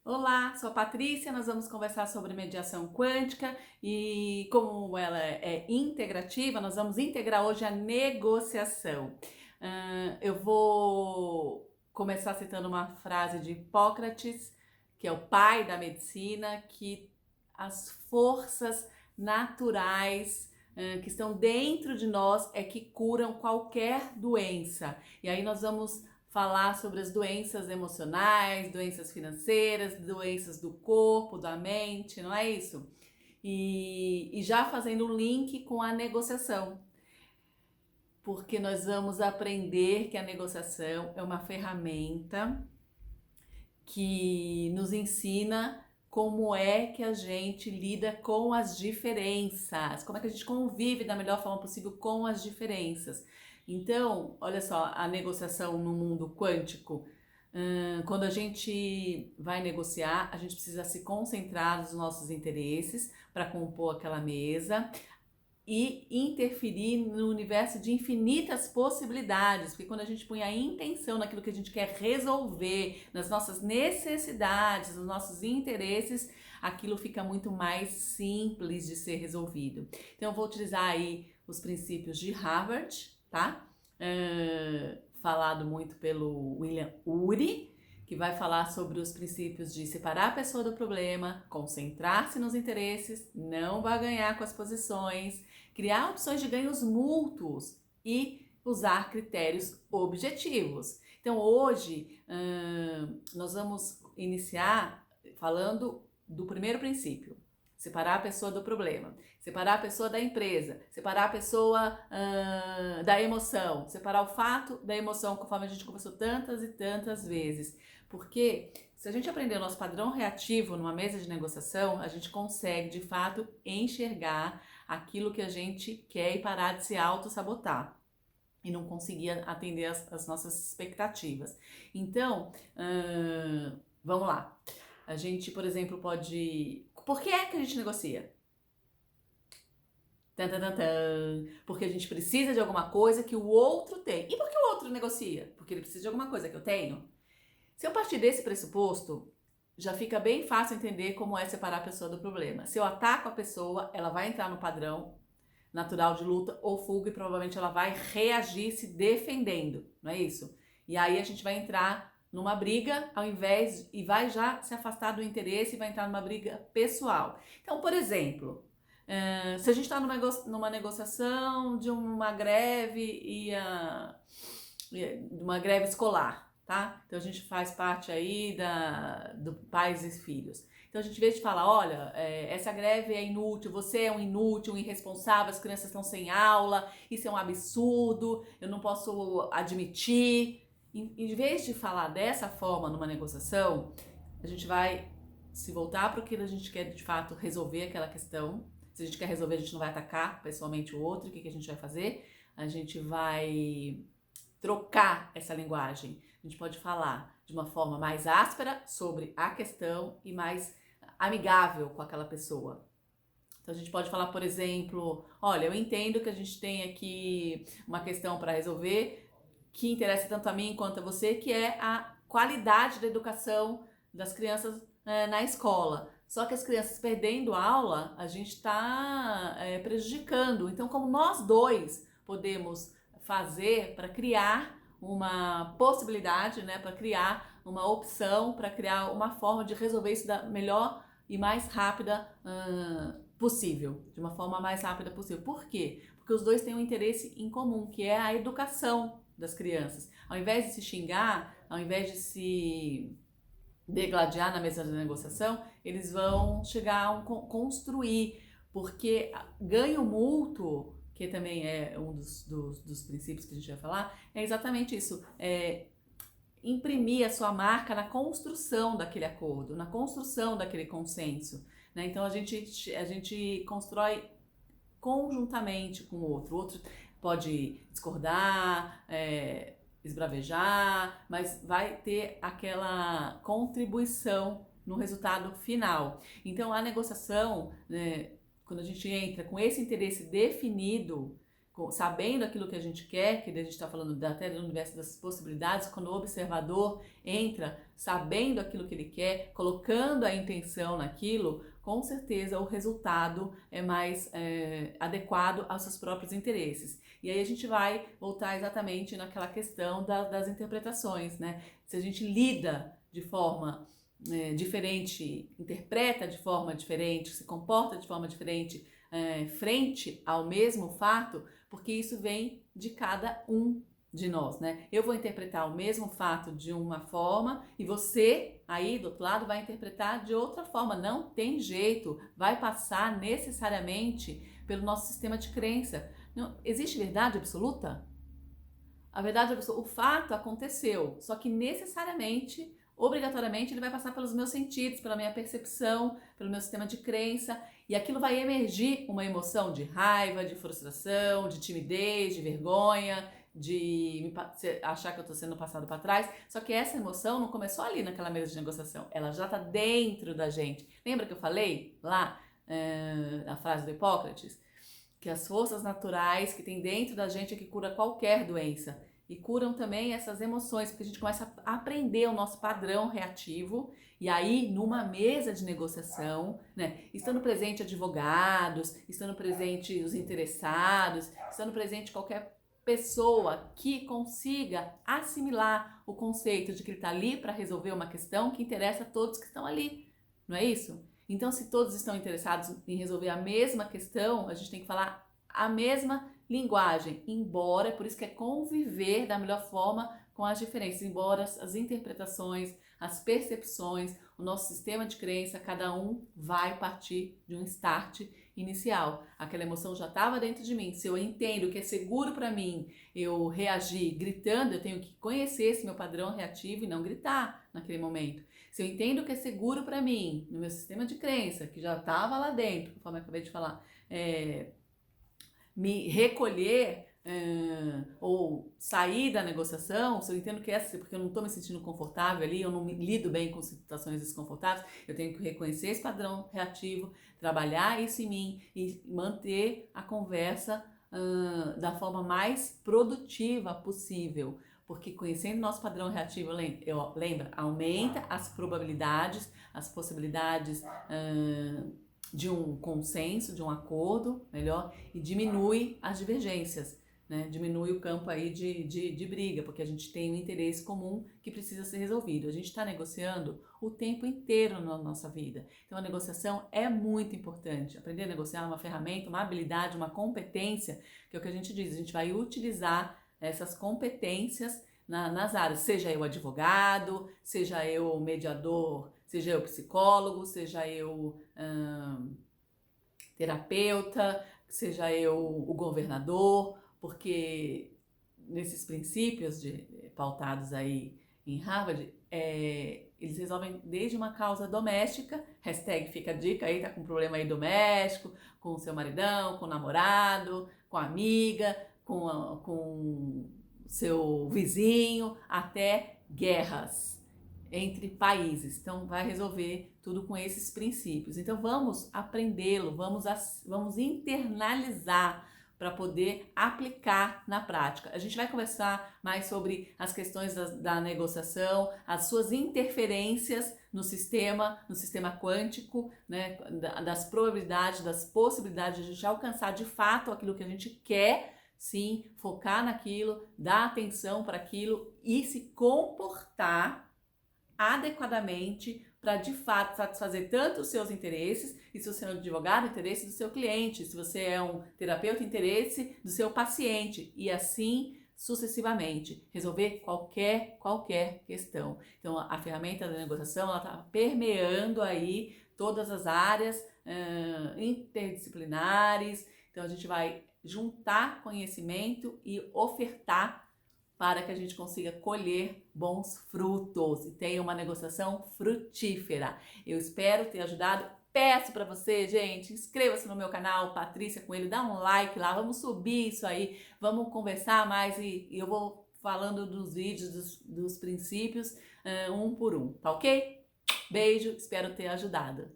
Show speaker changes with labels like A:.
A: Olá, sou a Patrícia, nós vamos conversar sobre mediação quântica e como ela é integrativa, nós vamos integrar hoje a negociação. Eu vou começar citando uma frase de Hipócrates, que é o pai da medicina, que as forças naturais que estão dentro de nós é que curam qualquer doença. E aí nós vamos falar sobre as doenças emocionais, doenças financeiras, doenças do corpo, da mente, não é isso? E já fazendo um link com a negociação, porque nós vamos aprender que a negociação é uma ferramenta que nos ensina como é que a gente lida com as diferenças, como é que a gente convive da melhor forma possível com as diferenças. Então, olha só, a negociação no mundo quântico, quando a gente vai negociar, a gente precisa se concentrar nos nossos interesses para compor aquela mesa e interferir no universo de infinitas possibilidades, porque quando a gente põe a intenção naquilo que a gente quer resolver, nas nossas necessidades, nos nossos interesses, aquilo fica muito mais simples de ser resolvido. Então eu vou utilizar aí os princípios de Harvard, tá? Falado muito pelo William Ury, que vai falar sobre os princípios de separar a pessoa do problema, concentrar-se nos interesses, não ganhar com as posições, criar opções de ganhos mútuos e usar critérios objetivos. Então hoje nós vamos iniciar falando do primeiro princípio. Separar a pessoa do problema, separar a pessoa da empresa, separar a pessoa da emoção, separar o fato da emoção, conforme a gente conversou tantas e tantas vezes. Porque se a gente aprender o nosso padrão reativo numa mesa de negociação, a gente consegue de fato enxergar aquilo que a gente quer e parar de se auto-sabotar e não conseguir atender as nossas expectativas. Então, vamos lá. A gente, por exemplo, pode... Por que é que a gente negocia? Tan, tan, tan, tan. Porque a gente precisa de alguma coisa que o outro tem. E por que o outro negocia? Porque ele precisa de alguma coisa que eu tenho. Se eu partir desse pressuposto, já fica bem fácil entender como é separar a pessoa do problema. Se eu ataco a pessoa, ela vai entrar no padrão natural de luta ou fuga e provavelmente ela vai reagir se defendendo, não é isso? E aí a gente vai entrar numa briga ao invés e vai já se afastar do interesse e vai entrar numa briga pessoal. Então, por exemplo, se a gente está numa negociação de uma greve de uma greve escolar, tá? Então a gente faz parte aí do pais e filhos. Então a gente vê de falar, olha, essa greve é inútil, você é um inútil, um irresponsável, as crianças estão sem aula, isso é um absurdo, eu não posso admitir. Em vez de falar dessa forma numa negociação, a gente vai se voltar para o que a gente quer de fato resolver aquela questão. Se a gente quer resolver, a gente não vai atacar pessoalmente o outro. O que a gente vai fazer? A gente vai trocar essa linguagem. A gente pode falar de uma forma mais áspera sobre a questão e mais amigável com aquela pessoa. Então a gente pode falar, por exemplo, olha, eu entendo que a gente tem aqui uma questão para resolver que interessa tanto a mim quanto a você, que é a qualidade da educação das crianças na escola. Só que as crianças perdendo aula, a gente está prejudicando. Então, como nós dois podemos fazer para criar uma possibilidade, né, para criar uma opção, para criar uma forma de resolver isso da melhor e mais rápida possível, de uma forma mais rápida possível. Por quê? Porque os dois têm um interesse em comum, que é a educação das crianças. Ao invés de se xingar, ao invés de se degladiar na mesa de negociação, eles vão chegar a construir, porque ganho mútuo, que também é um dos princípios que a gente vai falar, é exatamente isso, imprimir a sua marca na construção daquele acordo, na construção daquele consenso, né? Então a gente constrói conjuntamente com o outro pode discordar, esbravejar, mas vai ter aquela contribuição no resultado final. Então a negociação, né, quando a gente entra com esse interesse definido, sabendo aquilo que a gente quer, que a gente está falando até do universo das possibilidades, quando o observador entra sabendo aquilo que ele quer, colocando a intenção naquilo, com certeza o resultado é mais adequado aos seus próprios interesses. E aí a gente vai voltar exatamente naquela questão das interpretações, né? Se a gente lida de forma diferente, interpreta de forma diferente, se comporta de forma diferente frente ao mesmo fato, porque isso vem de cada um de nós, né? Eu vou interpretar o mesmo fato de uma forma e você aí do outro lado vai interpretar de outra forma. Não tem jeito, vai passar necessariamente pelo nosso sistema de crença. Não existe verdade absoluta? A verdade absoluta, o fato aconteceu, só que necessariamente, obrigatoriamente, ele vai passar pelos meus sentidos, pela minha percepção, pelo meu sistema de crença, e aquilo vai emergir uma emoção de raiva, de frustração, de timidez, de vergonha, de achar que eu estou sendo passado para trás. Só que essa emoção não começou ali naquela mesa de negociação, ela já está dentro da gente. Lembra que eu falei lá na frase do Hipócrates? Que as forças naturais que tem dentro da gente é que cura qualquer doença. E curam também essas emoções, porque a gente começa a aprender o nosso padrão reativo. E aí, numa mesa de negociação, né, estando presente advogados, estando presente os interessados, estando presente qualquer pessoa que consiga assimilar o conceito de que ele está ali para resolver uma questão que interessa a todos que estão ali. Não é isso? Então, se todos estão interessados em resolver a mesma questão, a gente tem que falar a mesma linguagem, embora, por isso que é conviver da melhor forma com as diferenças, embora as interpretações, as percepções, o nosso sistema de crença, cada um vai partir de um start inicial. Aquela emoção já estava dentro de mim. Se eu entendo que é seguro para mim eu reagir gritando, eu tenho que conhecer esse meu padrão reativo e não gritar naquele momento. Se eu entendo que é seguro para mim, no meu sistema de crença, que já estava lá dentro, conforme eu acabei de falar, me recolher ou sair da negociação, se eu entendo que porque eu não estou me sentindo confortável ali, eu não lido bem com situações desconfortáveis, eu tenho que reconhecer esse padrão reativo, trabalhar isso em mim e manter a conversa da forma mais produtiva possível. Porque conhecendo nosso padrão reativo, lembra, aumenta as probabilidades, as possibilidades de um consenso, de um acordo, melhor, e diminui as divergências, né? Diminui o campo aí de briga, porque a gente tem um interesse comum que precisa ser resolvido. A gente está negociando o tempo inteiro na nossa vida. Então a negociação é muito importante. Aprender a negociar é uma ferramenta, uma habilidade, uma competência, que é o que a gente diz, a gente vai utilizar essas competências nas áreas, seja eu advogado, seja eu mediador, seja eu psicólogo, seja eu terapeuta, seja eu o governador, porque nesses princípios pautados aí em Harvard, eles resolvem desde uma causa doméstica, hashtag fica a dica aí, tá com um problema aí doméstico, com o seu maridão, com o namorado, com a amiga, com seu vizinho, até guerras entre países. Então vai resolver tudo com esses princípios. Então vamos aprendê-lo, vamos internalizar para poder aplicar na prática. A gente vai conversar mais sobre as questões da negociação, as suas interferências no sistema quântico, né, das probabilidades, das possibilidades de a gente alcançar de fato aquilo que a gente quer. Sim, focar naquilo, dar atenção para aquilo e se comportar adequadamente para de fato satisfazer tanto os seus interesses, e se você é um advogado, interesse do seu cliente, se você é um terapeuta, interesse do seu paciente, e assim sucessivamente, resolver qualquer questão. Então a ferramenta da negociação, ela está permeando aí todas as áreas interdisciplinares. Então a gente vai juntar conhecimento e ofertar para que a gente consiga colher bons frutos e tenha uma negociação frutífera. Eu espero ter ajudado. Peço para você, gente, inscreva-se no meu canal, Patrícia Coelho, dá um like lá, vamos subir isso aí, vamos conversar mais e eu vou falando dos vídeos, dos princípios, um por um, tá ok? Beijo, espero ter ajudado.